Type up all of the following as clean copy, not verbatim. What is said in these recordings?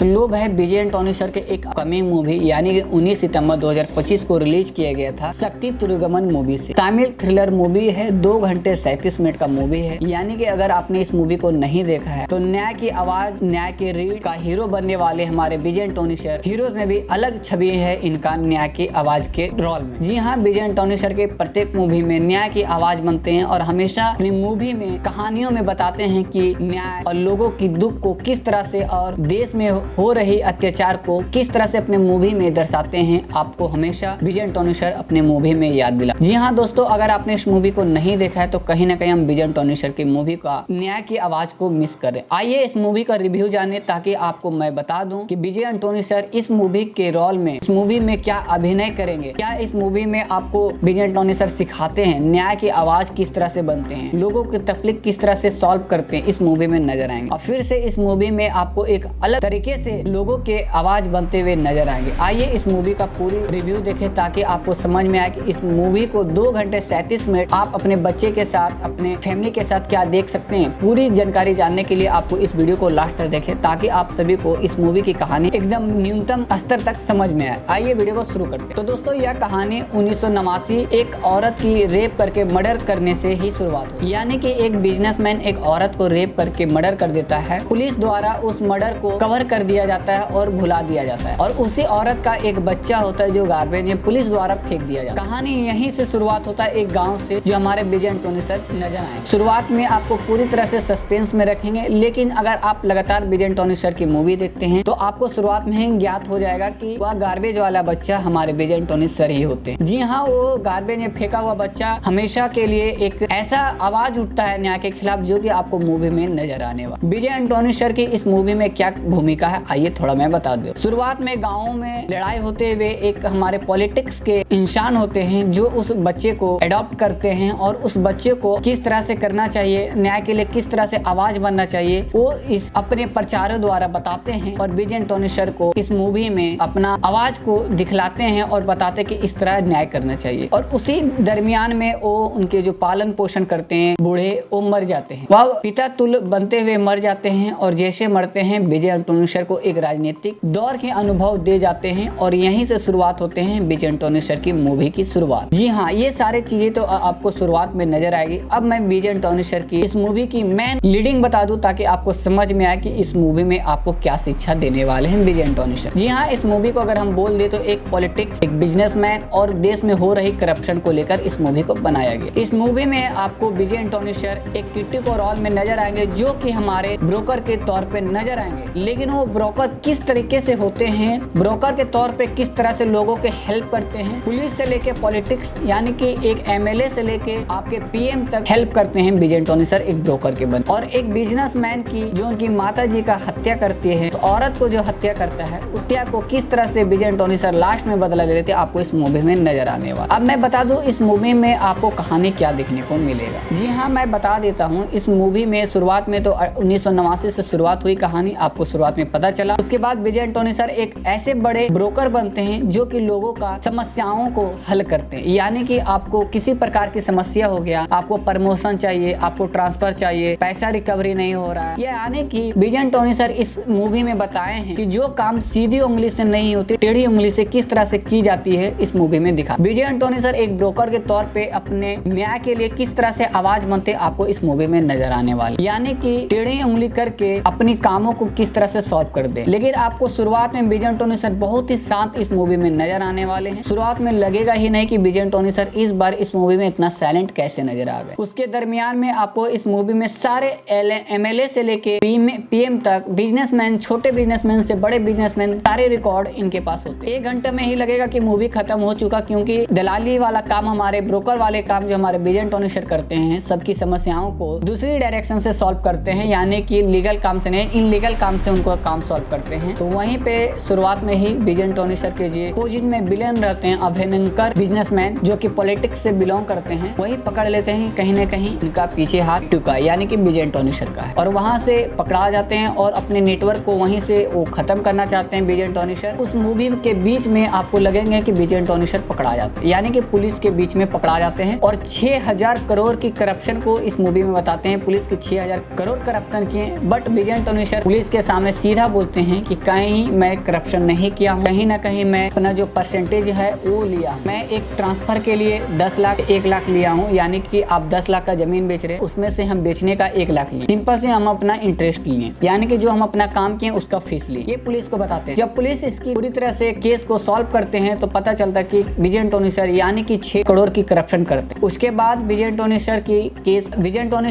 तो लोग है विजय एंड टोनी सर के एक अपकमिंग मूवी यानी कि 19 सितंबर 2025 को रिलीज किया गया था शक्ति तिरुगमन मूवी से। तमिल थ्रिलर मूवी है, 2 घंटे 37 मिनट का मूवी है। यानी कि अगर आपने इस मूवी को नहीं देखा है तो न्याय की आवाज, न्याय के रीढ़ का हीरो बनने वाले हमारे विजय एंड टोनी सर, हीरोज में भी अलग छवि है इनका न्याय की आवाज के रोल में। जी हाँ, विजय एंड टोनी सर के प्रत्येक मूवी में न्याय की आवाज बनते हैं और हमेशा अपनी मूवी में कहानियों में बताते हैं कि न्याय और लोगों की दुख को किस तरह से और देश में हो रही अत्याचार को किस तरह से अपने मूवी में दर्शाते हैं। आपको हमेशा विजय एंड टोनी सर अपने मूवी में याद दिला। जी हाँ दोस्तों, अगर आपने इस मूवी को नहीं देखा है तो कहीं ना कहीं हम विजय एंड टोनी सर की मूवी का न्याय की आवाज को मिस करें। आइए इस मूवी का रिव्यू जाने, ताकि आपको मैं बता दूं कि विजय एंड टोनी सर इस मूवी के रोल में, इस मूवी में क्या अभिनय करेंगे, क्या इस मूवी में आपको विजय एंड टोनी सर सिखाते हैं, न्याय की आवाज किस तरह से बनते हैं, लोगों की तकलीफ किस तरह से सॉल्व करते हैं, इस मूवी में नजर आएंगे। और फिर से इस मूवी में आपको एक अलग तरीके से लोगों के आवाज बनते हुए नजर आएंगे। आइए इस मूवी का पूरी रिव्यू देखें ताकि आपको समझ में आए कि इस मूवी को 2 घंटे 37 मिनट आप अपने बच्चे के साथ, अपने फैमिली के साथ क्या देख सकते हैं। पूरी जानकारी जानने के लिए आपको इस वीडियो को लास्ट तक देखें ताकि आप सभी को इस मूवी की कहानी एकदम न्यूनतम स्तर तक समझ में आए। आइए वीडियो को शुरू करते हैं। तो दोस्तों, यह कहानी 1989 एक औरत की रेप करके मर्डर करने से ही शुरुआत हुई। यानी कि एक बिजनेसमैन एक औरत को रेप करके मर्डर कर देता है। पुलिस द्वारा उस मर्डर को कवर कर दिया जाता है और भुला दिया जाता है और उसी औरत का एक बच्चा होता है जो गार्बेज में पुलिस द्वारा फेंक दिया जाता है। कहानी यहीं से शुरुआत होता है, एक गांव से, जो हमारे विजय एंड टोनी सर नजर आए। शुरुआत में आपको पूरी तरह से सस्पेंस में रखेंगे, लेकिन अगर आप लगातार विजय एंड टोनी सर की मूवी देखते हैं तो आपको शुरुआत में ही ज्ञात हो जाएगा कि वह गार्बेज वाला बच्चा हमारे विजय एंड टोनी सर ही होते हैं। जी हाँ, वो गार्बेज में फेंका हुआ बच्चा हमेशा के लिए एक ऐसा आवाज उठता है न्याय के खिलाफ जो कि आपको मूवी में नजर आने वाला। विजय एंड टोनी सर की इस मूवी में क्या भूमिका है, आइए थोड़ा मैं बता दूं। शुरुआत में गाँव में लड़ाई होते हुए एक हमारे पॉलिटिक्स के इंसान होते हैं जो उस बच्चे को अडॉप्ट करते हैं और उस बच्चे को किस तरह से करना चाहिए, न्याय के लिए किस तरह से आवाज बनना चाहिए, वो इस अपने प्रचारों द्वारा बताते हैं और विजय एंड टोनी सर को इस मूवी में अपना आवाज को दिखलाते हैं और बताते कि इस तरह न्याय करना चाहिए। और उसी दरमियान में वो उनके जो पालन पोषण करते हैं बूढ़े, वो मर जाते हैं। वह पिता तुल्य बनते हुए मर जाते हैं और जैसे मरते हैं विजय एंड टोनी सर को एक राजनीतिक दौर के अनुभव दे जाते हैं और यहीं से शुरुआत होते हैं विजय एंड टोनी सर की मूवी की शुरुआत। जी हाँ, ये सारी चीजें तो आपको शुरुआत में नजर आएगी। अब मैं विजय एंड टोनी सर की इस मूवी की मेन लीडिंग बता दूं ताकि आपको समझ में आए कि इस मूवी में आपको क्या शिक्षा देने वाले हैं विजय एंड टोनी सर। जी हाँ, इस मूवी को अगर हम बोल दे तो एक पॉलिटिक्स, एक बिजनेसमैन और देश में हो रही करप्शन को लेकर इस मूवी को बनाया गया। इस मूवी में आपको विजय एंड टोनी सर एक क्रिटिकल रोल में नजर आएंगे जो कि हमारे ब्रोकर के तौर पे नजर आएंगे। लेकिन वो ब्रोकर किस तरीके से होते हैं, ब्रोकर के तौर पे किस तरह से लोगों के हेल्प करते हैं, पुलिस से लेके पॉलिटिक्स यानी कि एक एमएलए से लेके आपके पीएम तक हेल्प करते हैं विजय एंड टोनी सर एक ब्रोकर के बन। और एक बिजनेसमैन की जो उनकी माता जी का हत्या करती है, तो औरत को जो हत्या करता है, हत्या को किस तरह से विजय एंड टोनी सर लास्ट में बदला ले लेते हैं, आपको इस मूवी में नजर आने वाला। अब मैं बता दूं इस मूवी में आपको कहानी क्या देखने को मिलेगा। जी हाँ, मैं बता देता हूँ। इस मूवी में शुरुआत में तो 1989 से शुरुआत हुई कहानी, आपको शुरुआत में पता चला। उसके बाद विजय एंड टोनी सर एक ऐसे बड़े ब्रोकर बनते हैं जो कि लोगों का समस्याओं को हल करते हैं। यानी कि आपको किसी प्रकार की समस्या हो गया, आपको प्रमोशन चाहिए, आपको ट्रांसफर चाहिए, पैसा रिकवरी नहीं हो रहा है, यानी कि विजय एंड टोनी सर इस मूवी में बताए हैं कि जो काम सीधी उंगली से नहीं होती, टेढ़ी उंगली से किस तरह से की जाती है, इस मूवी में दिखा। विजय एंड टोनी सर एक ब्रोकर के तौर पे अपने न्याय के लिए किस तरह से आवाज बनते आपको इस मूवी में नजर आने वाले। यानी कि टेढ़ी उंगली करके अपनी कामों को किस तरह से सॉल्व कर दे। लेकिन आपको शुरुआत में विजय एंड टोनी सर बहुत ही शांत इस मूवी में नजर आने वाले हैं। शुरुआत में लगेगा ही नहीं कि विजय एंड टोनी सर इस बार इस मूवी में इतना साइलेंट कैसे नजर आ गए। उसके दरमियान में आपको इस मूवी में सारे एमएलए से लेके पीएम तक, बिजनेसमैन, छोटे बिजनेसमैन से बड़े बिजनेसमैन, सारे रिकॉर्ड इनके पास होते हैं। 1 घंटे में ही लगेगा कि मूवी खत्म हो चुका, क्योंकि दलाली वाला काम, हमारे ब्रोकर वाले काम जो हमारे विजय एंड टोनी सर करते हैं, सबकी समस्याओं को दूसरी डायरेक्शन से सॉल्व करते हैं। यानी कि लीगल काम से नहीं, इनलीगल काम से उनको काम सॉल्व करते हैं। तो वहीं पे शुरुआत में ही विजय एंड टोनी सर के जो अपोजिट में विलेन रहते हैं, अभिनंकर बिजनेसमैन जो कि पॉलिटिक्स से बिलोंग करते हैं, वही पकड़ लेते हैं कहीं ना कहीं इनका पीछे हाथ टुका, यानी कि विजय एंड टोनी सर का है। और वहां से पकड़ा जाते हैं और अपने नेटवर्क को वहीं से वो खत्म करना चाहते हैं विजय एंड टोनी सर। उस मूवी के बीच में आपको लगेंगे कि विजय एंड टोनी सर पकड़ा जाते हैं, यानी कि पुलिस के बीच में पकड़ा जाते हैं और 6000 करोड़ की करप्शन को इस मूवी में बताते हैं। पुलिस की 6000 करोड़ करप्शन किए, but Vijay and Tony sir police के सामने सीधा बोलते हैं कि कहीं मैं करप्शन नहीं किया हूँ, कहीं ना कहीं मैं अपना जो परसेंटेज है वो लिया, मैं एक ट्रांसफर के लिए 10 लाख 1 लाख लिया हूँ, यानी कि आप 10 लाख का जमीन बेच रहे हैं, उसमें से हम बेचने का 1 लाख लिए, सिंपल से हम अपना इंटरेस्ट लिए, यानी कि जो हम अपना काम किए उसका फीस लिए। ये पुलिस को बताते हैं। जब पुलिस इसकी पूरी तरह से केस को सॉल्व करते हैं तो पता चलता है कि विजय एंटोनी सर यानी कि 6 करोड़ की करप्शन करते हैं। उसके बाद विजय एंटोनी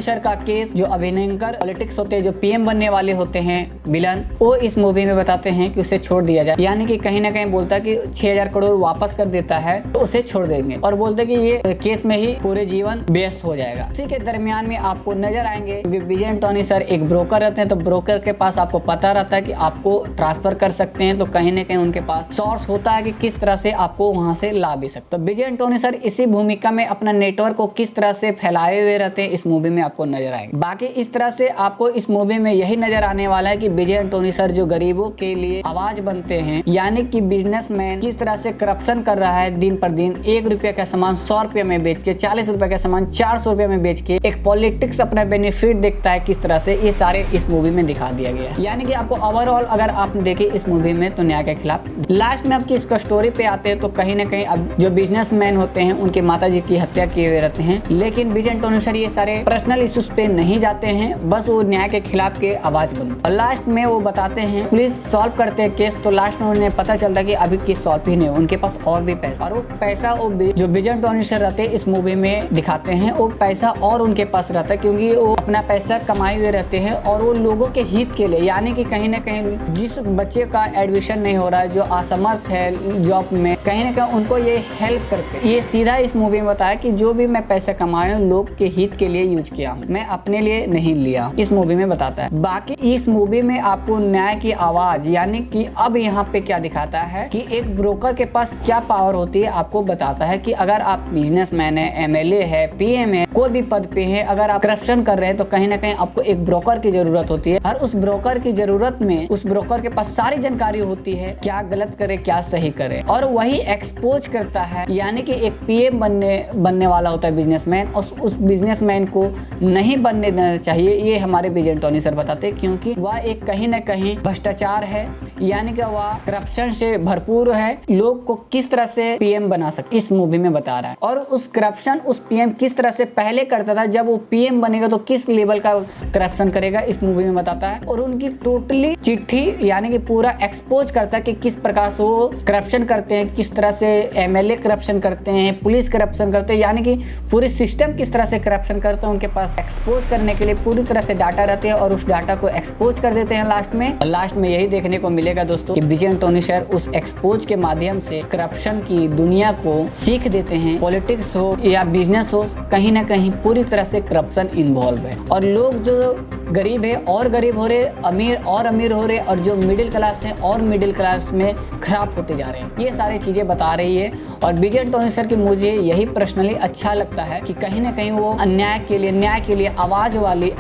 सर का केस जो अभिनयकर पॉलिटिक्स होते हैं, जो पीएम बनने वाले होते हैं विलन, वो इस मूवी में बताते हैं कि उसे छोड़ दिया जाए, यानी कि कहीं ना कहीं बोलता है कि 6000 करोड़ वापस कर देता है तो उसे छोड़ देंगे, और बोलते कि ये केस में ही पूरे जीवन व्यस्त हो जाएगा। इसी के दरमियान में आपको नजर आएंगे विजय एंटोनी सर एक ब्रोकर रहते हैं, तो ब्रोकर के पास आपको पता रहता है कि आपको ट्रांसफर कर सकते हैं, तो कहीं ना कहीं उनके पास सोर्स होता है कि किस तरह से आपको वहां से ला भी सकते। तो विजय एंटोनी सर इसी भूमिका में अपना नेटवर्क को किस तरह से फैलाए हुए रहते हैं इस मूवी में आपको नजर आएंगे। बाकी इस तरह से आपको इस मूवी में यही नजर आने वाला है कि विजय एंटोनी सर जो गरीबों के लिए आवाज बनते हैं, यानी कि बिजनेसमैन किस तरह से करप्शन कर रहा है दिन पर दिन, 1 रुपये का सामान 100 रुपये में बेच के, 40 रुपये का सामान 400 रुपये में बेच के एक पॉलिटिक्स अपना बेनिफिट देखता है, किस तरह से ये सारे इस मूवी में दिखा दिया गया है। यानी कि आपको ओवरऑल अगर आपने देखे इस मूवी में तो न्याय के खिलाफ। लास्ट में आपकी इसका स्टोरी पे आते हैं तो कहीं ना कहीं अब जो बिजनेसमैन होते हैं उनके माताजी की हत्या किए हुए रहते हैं, लेकिन विजय एंटोनी सर ये सारे पर्सनल इश्यूज पे नहीं जाते हैं, बस वो न्याय के खिलाफ के आवाज बनते। और लास्ट में वो बताते हैं, पुलिस सॉल्व करते हैं केस, तो लास्ट में उन्हें पता चलता है कि अभी केस सॉल्व ही नहीं, उनके पास और भी पैसा, और वो पैसा जो विजय एंटोनी सर रहते हैं इस मूवी में दिखाते हैं, वो पैसा और उनके पास रहता है, क्योंकि वो अपना पैसा कमाए हुए रहते हैं और वो लोगों के हित के लिए, यानी कि कहीं ना कहीं जिस बच्चे का एडमिशन नहीं हो रहा है, जो असमर्थ है जॉब में, कहीं ना कहीं उनको ये हेल्प करते। ये सीधा इस मूवी में बताया कि जो भी मैं पैसा कमाया हूँ लोग के हित के लिए यूज किया हूँ, मैं अपने लिए नहीं लिया, इस मूवी में बताता है। बाकी इस मूवी में आपको न्याय की आवाज, यानी कि अब यहाँ पे क्या दिखाता है कि एक ब्रोकर के पास क्या पावर होती है, आपको बताता है कि अगर आप बिजनेसमैन है, एमएलए है, पीएम है, कोई भी पद पे है, अगर आप करप्शन कर रहे हैं तो कहीं ना कहीं आपको एक ब्रोकर की जरूरत होती है, और उस ब्रोकर की जरूरत में उस ब्रोकर के पास सारी जानकारी होती है, क्या गलत करे क्या सही करे, और वही एक्सपोज करता है। यानी कि एक पीएम बनने वाला होता है बिजनेसमैन, और उस बिजनेसमैन को नहीं बनने देना चाहिए, ये हमारे विजय एंटोनी सर बताते हैं, क्योंकि वह एक कहीं ना कहीं भ्रष्टाचार है, यानी कि वह करप्शन से भरपूर है, लोग को किस तरह से पीएम बना सकते इस मूवी में बता रहा है। और उस करप्शन उस पीएम किस तरह से पहले करता था, जब वो पीएम बनेगा तो किस लेवल का करप्शन करेगा इस मूवी में बताता है, और उनकी टोटली चिट्ठी यानी कि पूरा एक्सपोज करता है कि किस प्रकार से वो करप्शन करते हैं, किस तरह से एमएलए करप्शन करते हैं, पुलिस करप्शन करते हैं, यानी कि पूरे सिस्टम किस तरह से करप्शन करते हैं। उनके पास एक्सपोज करने के लिए पूरी तरह से डाटा रहते हैं और उस डाटा को एक्सपोज कर देते हैं लास्ट में। और लास्ट में यही देखने को मिलेगा दोस्तों कि विजय एंटोनी सर उस एक्सपोज के माध्यम से करप्शन की दुनिया को सीख देते हैं। पॉलिटिक्स हो या बिजनेस हो, कहीं ना कहीं पूरी तरह से करप्शन इन्वॉल्व है, और लोग जो गरीब है और गरीब हो रहे, अमीर और अमीर हो रहे, और जो मिडिल क्लास है और मिडिल क्लास में खराब होते जा रहे हैं, ये सारी चीजें बता रही है। और विजय एंटोनी सर की मुझे यही पर्सनली अच्छा लगता है कि कहीं ना कहीं वो न्याय के लिए आवाज वाली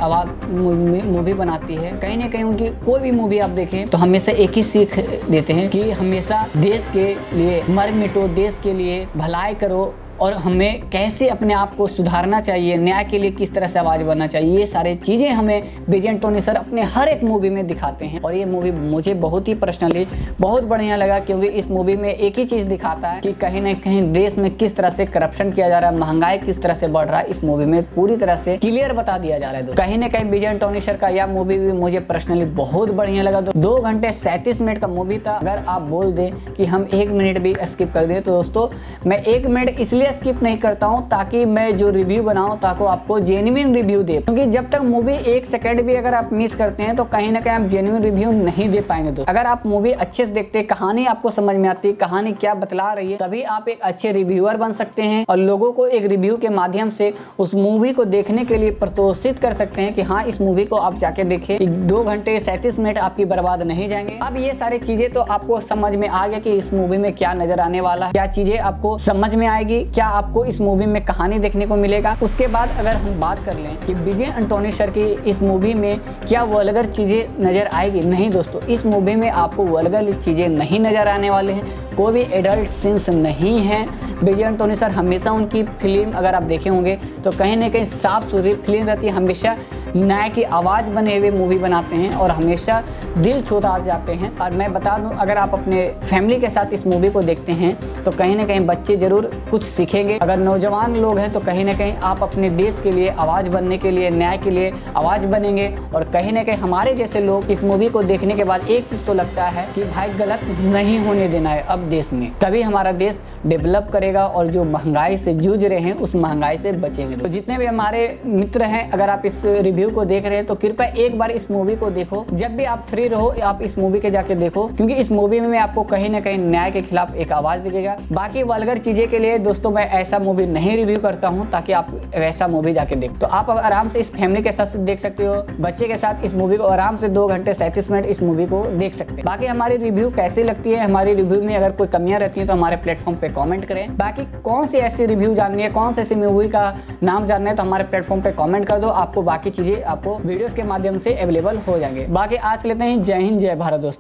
मूवी बनाती है। कहीं ना कहीं उनकी कोई भी मूवी आप देखें तो हमेशा एक ही सीख देते हैं कि हमेशा देश के लिए मर मिटो, देश के लिए भलाई करो, और हमें कैसे अपने आप को सुधारना चाहिए, न्याय के लिए किस तरह से आवाज बनना चाहिए, ये सारी चीजें हमें विजय एंटोनी सर अपने हर एक मूवी में दिखाते हैं। और ये मूवी मुझे बहुत ही पर्सनली बहुत बढ़िया लगा, क्योंकि इस मूवी में एक ही चीज दिखाता है कि कहीं ना कहीं देश में किस तरह से करप्शन किया जा रहा है, महंगाई किस तरह से बढ़ रहा है, इस मूवी में पूरी तरह से क्लियर बता दिया जा रहा है। कहीं ना कहीं विजय एंटोनी सर का यह मूवी भी मुझे पर्सनली बहुत बढ़िया लगा। 2 घंटे 37 मिनट का मूवी था। अगर आप बोल दें कि हम 1 मिनट भी स्किप कर दें तो दोस्तों मैं 1 मिनट इसलिए स्किप नहीं करता हूं ताकि मैं जो रिव्यू बनाऊं ताकि आपको जेन्युइन रिव्यू दे, क्योंकि जब तक मूवी 1 सेकंड भी अगर आप मिस करते हैं तो कहीं ना कहीं आप जेन्युइन रिव्यू नहीं दे पाएंगे। दोस्तों अगर आप मूवी अच्छे से देखते हैं, कहानी आपको समझ में आती है, कहानी क्या बतला रही है, तभी आप एक अच्छे रिव्यूअर बन सकते हैं और लोगों को एक रिव्यू के माध्यम से उस मूवी को देखने के लिए प्रोत्साहित कर सकते हैं कि हाँ इस मूवी को आप जाके देखें। 2 घंटे 37 मिनट आपकी बर्बाद नहीं जाएंगे। अब ये सारी चीजें तो आपको समझ में आ गया कि इस मूवी में क्या नजर आने वाला है, क्या चीजें आपको समझ में आएगी, क्या आपको इस मूवी में कहानी देखने को मिलेगा। उसके बाद अगर हम बात कर लें कि विजय एंटोनी सर की इस मूवी में क्या वल्गर चीजें नजर आएगी, नहीं दोस्तों, इस मूवी में आपको वल्गर चीजें नहीं नजर आने वाले हैं, कोई भी एडल्ट सीन्स नहीं है। विजय एंटोनी सर हमेशा उनकी फिल्म अगर आप देखे होंगे तो कहीं ना कहीं साफ सुथरी फिल्म रहती है, हमेशा न्याय की आवाज़ बने हुए मूवी बनाते हैं और हमेशा दिल छूता जाते हैं। और मैं बता दूं, अगर आप अपने फैमिली के साथ इस मूवी को देखते हैं तो कहीं ना कहीं बच्चे जरूर कुछ सीखेंगे। अगर नौजवान लोग हैं तो कहीं ना कहीं आप अपने देश के लिए आवाज़ बनने के लिए, न्याय के लिए आवाज़ बनेंगे। और कहीं ना कहीं हमारे जैसे लोग इस मूवी को देखने के बाद एक चीज़ तो लगता है कि भाई गलत नहीं होने देना है अब देश में, तभी हमारा देश डेवलप करेगा और जो महंगाई से जूझ रहे हैं उस महंगाई से बचेंगे। तो जितने भी हमारे मित्र हैं, अगर आप इस रिव्यू को देख रहे हैं तो कृपया एक बार इस मूवी को देखो। जब भी आप फ्री रहो आप इस मूवी के जाके देखो, क्योंकि इस मूवी में आपको कहीं ना कहीं न्याय के खिलाफ एक आवाज़ दिखेगा। बाकी वल्गर चीज़ें के लिए दोस्तों मैं ऐसा मूवी नहीं रिव्यू करता हूँ, ताकि आप वैसा मूवी जाके देखो। तो आप आराम से इस फैमिली के साथ देख सकते हो, बच्चे के साथ इस मूवी को आराम से 2 घंटे 37 मिनट इस मूवी को देख सकते हैं। बाकी हमारी रिव्यू कैसी लगती है, हमारी रिव्यू में अगर कोई कमियां रहती हैं तो हमारे प्लेटफॉर्म पे कमेंट करें। बाकी कौन सी ऐसी रिव्यू जाननी है, कौन सी ऐसी मूवी का नाम जानना है तो हमारे प्लेटफॉर्म पे कमेंट कर दो, आपको बाकी चीज़ें आपको वीडियोस के माध्यम से अवेलेबल हो जाएंगे। बाकी आज के लिए इतना ही। जय हिंद, जय भारत दोस्तों।